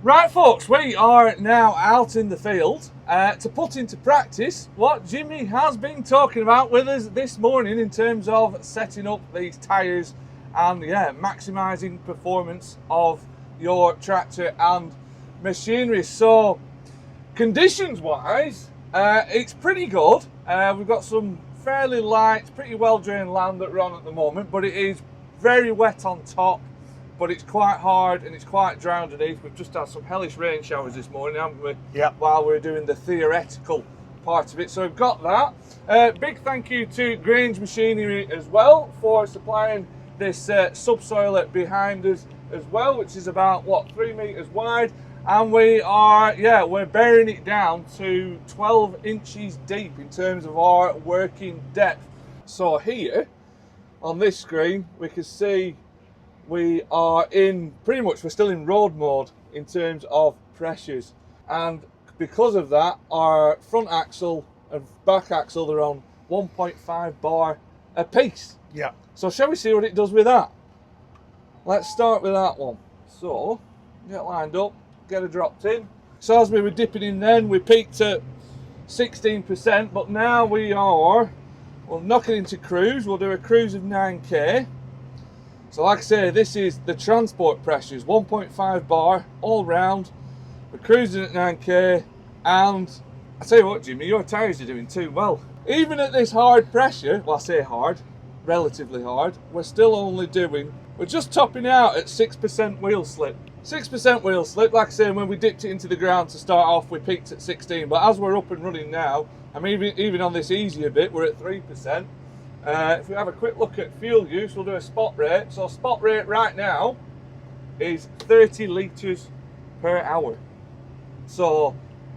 Right folks, we are now out in the field to put into practice what Jimmy has been talking about with us this morning in terms of setting up these tyres and maximising performance of your tractor and machinery. So conditions wise, it's pretty good. We've got some fairly light, pretty well drained land that we're on at the moment, but it is very wet on top. But it's quite hard and it's quite dry underneath. We've just had some hellish rain showers this morning, haven't we? Yeah. While we're doing the theoretical part of it. So we've got that. Big thank you to Grange Machinery as well for supplying this subsoiler behind us as well, which is about, 3 metres wide. And we are, we're burying it down to 12 inches deep in terms of our working depth. So here on this screen, we can see we are we're still in road mode in terms of pressures, and because of that our front axle and back axle, they're on 1.5 bar a piece. Yeah. So shall we see what it does with that? Let's start with that one. So get lined up, get her dropped in. So as we were dipping in then, we peaked at 16%, but now we'll knock it into cruise. We'll do a cruise of 9k. So like I say, this is the transport pressures, 1.5 bar all round. We're cruising at 9k, and I tell you what, Jimmy, your tyres are doing too well. Even at this hard pressure, well I say hard, relatively hard, we're just topping out at 6% wheel slip. 6% wheel slip, like I say, when we dipped it into the ground to start off, we peaked at 16, but as we're up and running now, I mean even on this easier bit, we're at 3%. If we have a quick look at fuel use, we'll do a spot rate. So spot rate right now is 30 litres per hour. So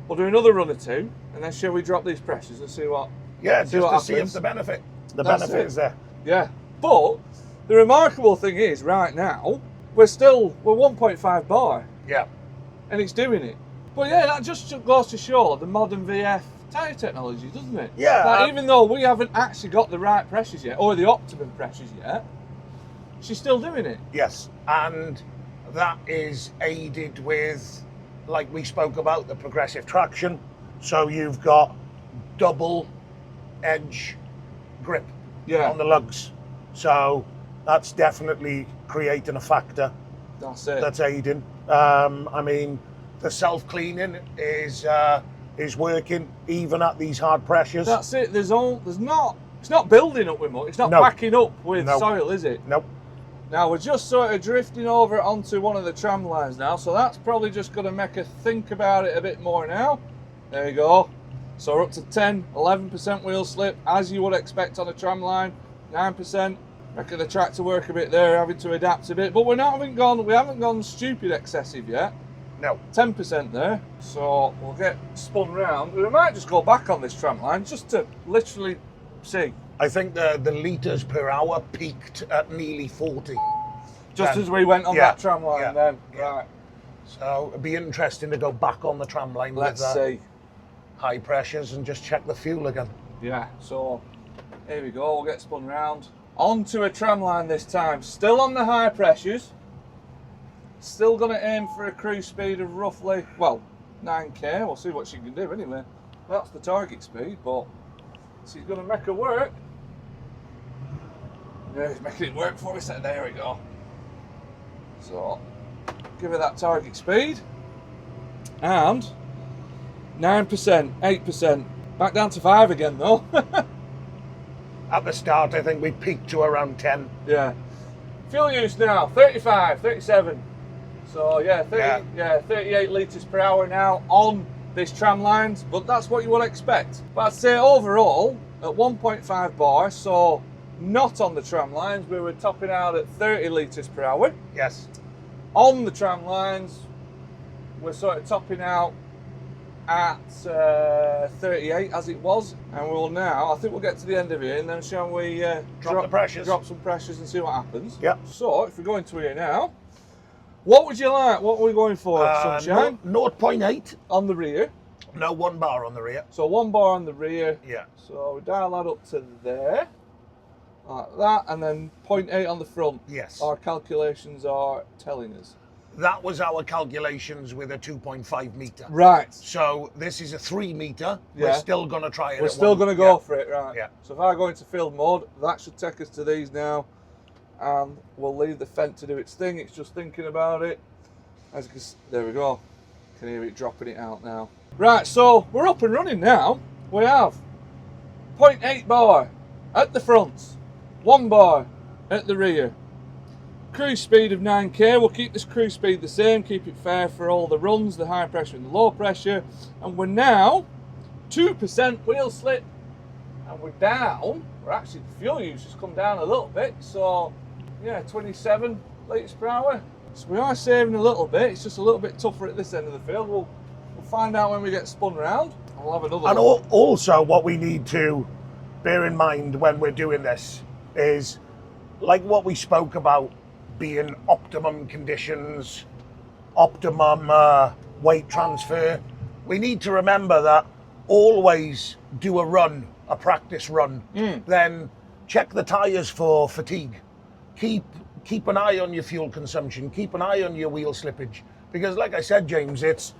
we'll do another run or two, and then shall we drop these pressures and see what just to happens. see if the benefit is there. Yeah, but the remarkable thing is right now we're 1.5 bar. Yeah. And it's doing it. But yeah, that just goes to show the modern VF tyre technology, doesn't it? Yeah. Like, even though we haven't actually got the right pressures yet, or the optimum pressures yet, she's still doing it. Yes, and that is aided with, like we spoke about, the progressive traction. So you've got double edge grip on the lugs. So that's definitely creating a factor. That's it. That's aiding. I mean, the self-cleaning is working even at these hard pressures. That's it. It's not building up with much. It's not packing up with soil, is it? Nope. Now we're just sort of drifting over onto one of the tram lines now, so that's probably just going to make us think about it a bit more now. There you go. So we're up to 10, 11% wheel slip, as you would expect on a tram line. 9%. Making the tractor work a bit there, having to adapt a bit, but we haven't gone stupid excessive yet. No. 10% there, so we'll get spun round. We might just go back on this tram line just to literally see. I think the litres per hour peaked at nearly 40. Just as we went on that tram line then. Yeah. Right. So it'd be interesting to go back on the tram line with see. High pressures and just check the fuel again. Yeah, so here we go, we'll get spun round. Onto a tram line this time, still on the high pressures. Still going to aim for a cruise speed of roughly, 9k. We'll see what she can do anyway. That's the target speed, but she's going to make her work. Yeah, he's making it work for us. There we go. So, give her that target speed. And 9%, 8%. Back down to 5 again though. At the start, I think we peaked to around 10. Yeah. Fuel use now, 35, 37. So 38 litres per hour now on this tram lines, but that's what you would expect. But I'd say overall, at 1.5 bar, so not on the tram lines, we were topping out at 30 litres per hour. Yes. On the tram lines, we're sort of topping out at 38 as it was, and we'll now, I think we'll get to the end of here, and then shall we drop some pressures and see what happens. Yep. So if we go into here now, what would you like? What are we going for, Sunshine? 0.8 on the rear. No, 1 bar on the rear. So 1 bar on the rear. Yeah. So we dial that up to there, like that, and then 0.8 on the front. Yes. Our calculations are telling us. that was our calculations with a 2.5 meter. Right. So this is a 3 meter. Yeah. We're still going to try it. We're still going to go for it, right? Yeah. So if I go into field mode, that should take us to these now, and we'll leave the fent to do its thing. It's just thinking about it. As you can, there we go. Can hear it dropping it out now. Right, so we're up and running now. We have 0.8 bar at the front, 1 bar at the rear. Cruise speed of 9k. We'll keep this cruise speed the same, keep it fair for all the runs, the high pressure and the low pressure. And we're now 2% wheel slip, and we're down. We're actually, the fuel use has come down a little bit, so yeah, 27 litres per hour. So we are saving a little bit. It's just a little bit tougher at this end of the field. We'll find out when we get spun round. We'll have another. And also, what we need to bear in mind when we're doing this is, like what we spoke about, being optimum conditions, optimum weight transfer. We need to remember that always do a run, a practice run. Then check the tyres for fatigue. Keep an eye on your fuel consumption. Keep an eye on your wheel slippage. Because like I said, James, it's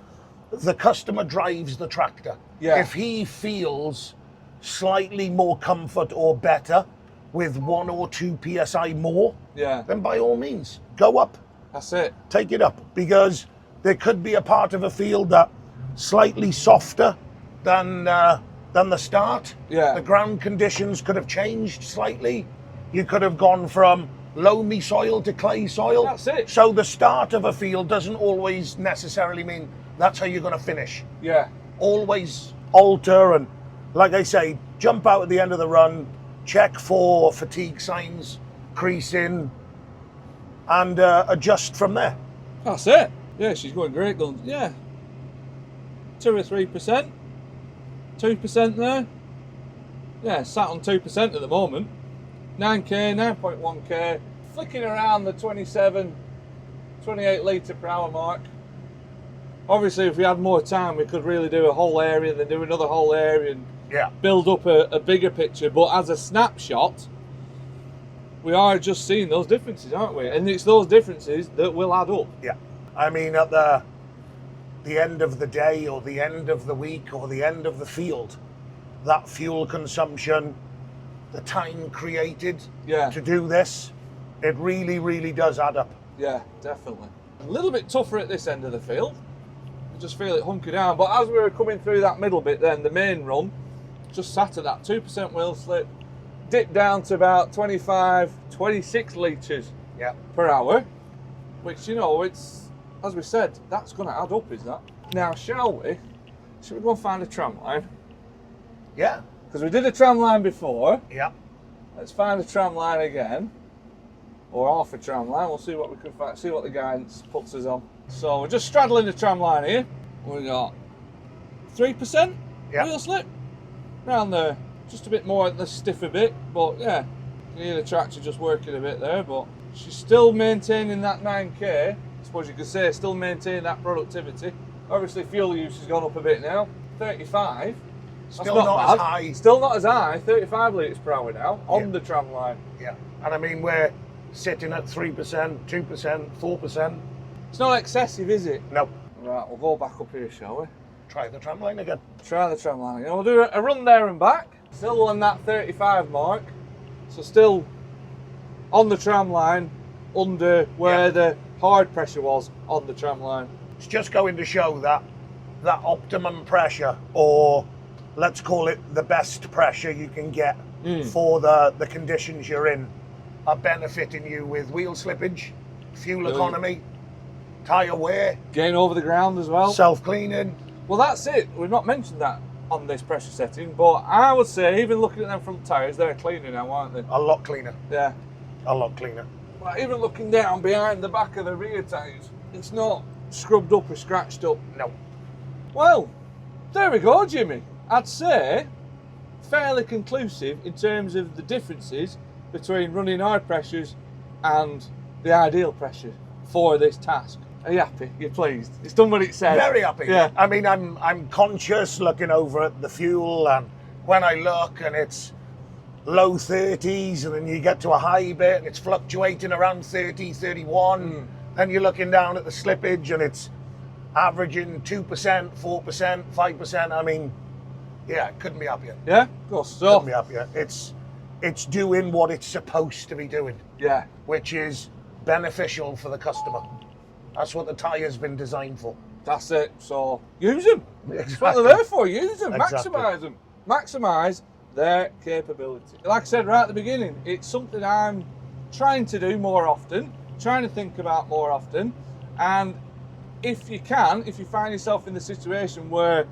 the customer drives the tractor. Yeah. If he feels slightly more comfort or better with 1 or 2 PSI more, yeah, then by all means, go up. That's it. Take it up, because there could be a part of a field that slightly softer than the start. Yeah. The ground conditions could have changed slightly. You could have gone from loamy soil to clay soil. That's it. So the start of a field doesn't always necessarily mean that's how you're going to finish. Yeah. Always alter, and like I say, jump out at the end of the run, check for fatigue signs, creasing, and adjust from there. That's it. Yeah, she's going great guns. Yeah. 2 or 3%. 2% there. Yeah, sat on 2% at the moment. 9k, 9.1k. Flicking around the 27, 28 litre per hour mark. Obviously, if we had more time, we could really do a whole area, then do another whole area, and build up a bigger picture. But as a snapshot, we are just seeing those differences, aren't we? And it's those differences that will add up. Yeah. I mean, at the end of the day, or the end of the week, or the end of the field, that fuel consumption, the time created to do this, it really, really does add up. Yeah, definitely. A little bit tougher at this end of the field. I just feel it hunker down. But as we were coming through that middle bit then, the main run, just sat at that 2% wheel slip, dipped down to about 25, 26 litres per hour, which, you know, it's, as we said, that's going to add up, is that? Now, shall we go and find a tram line? Yeah. Because we did a tram line before. Yeah. Let's find a tram line again. Or half a tram line. We'll see what we can find, see what the guidance puts us on. So we're just straddling the tram line here. We got 3% wheel slip. Round there. Just a bit more at the stiffer bit, but yeah. You can hear the tractor just working a bit there, but she's still maintaining that 9k. I suppose you could say still maintaining that productivity. Obviously fuel use has gone up a bit now. 35. Still not as high. Still not as high. 35 litres per hour now on the tram line. Yeah. And I mean, we're sitting at 3%, 2%, 4%. It's not excessive, is it? No. Right, we'll go back up here, shall we? Try the tram line again. Try the tram line again. We'll do a run there and back. Still on that 35 mark. So still on the tram line, under where the hard pressure was on the tram line. It's just going to show that optimum pressure, or let's call it the best pressure you can get for the conditions you're in, are benefiting you with wheel slippage, fuel economy, tyre wear. Getting over the ground as well. Self-cleaning. Well, that's it. We've not mentioned that on this pressure setting, but I would say, even looking at them front tyres, they're cleaner now, aren't they? A lot cleaner. Yeah. A lot cleaner. Well, even looking down behind the back of the rear tyres, it's not scrubbed up or scratched up. No. Well, there we go, Jimmy. I'd say fairly conclusive in terms of the differences between running hard pressures and the ideal pressure for this task. Are you happy? You're pleased? It's done what it says. Very happy. Yeah. I mean, I'm conscious looking over at the fuel, and when I look and it's low 30s, and then you get to a high bit and it's fluctuating around 30, 31. then you're looking down at the slippage and it's averaging 2%, 4%, 5%. I mean, yeah, couldn't be happier. Yeah, of course. So, Couldn't be happier. It's doing what it's supposed to be doing. Yeah. Which is beneficial for the customer. That's what the tyre's been designed for. That's it. So use them. That's what Exactly. they're there for. Use them. Exactly. Maximise them. Maximise their capability. Like I said right at the beginning, it's something I'm trying to do more often, trying to think about more often. And if you find yourself in the situation where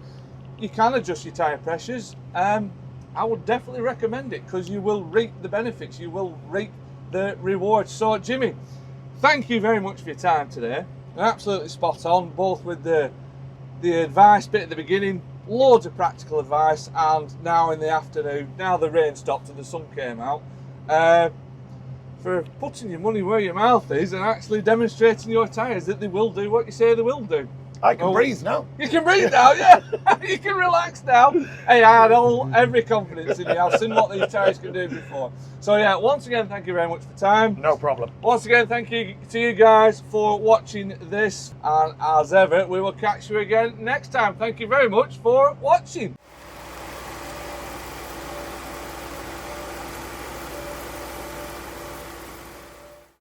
you can adjust your tyre pressures, I would definitely recommend it, because you will reap the benefits, you will reap the rewards. So Jimmy, thank you very much for your time today. You're absolutely spot on, both with the advice bit at the beginning, loads of practical advice, and now in the afternoon, now the rain stopped and the sun came out, for putting your money where your mouth is and actually demonstrating your tyres that they will do what you say they will do. I can breathe now. You can breathe now, yeah. You can relax now. Hey, I had every confidence in you. I've seen what these tyres can do before. So yeah, once again, thank you very much for the time. No problem. Once again, thank you to you guys for watching this. And as ever, we will catch you again next time. Thank you very much for watching.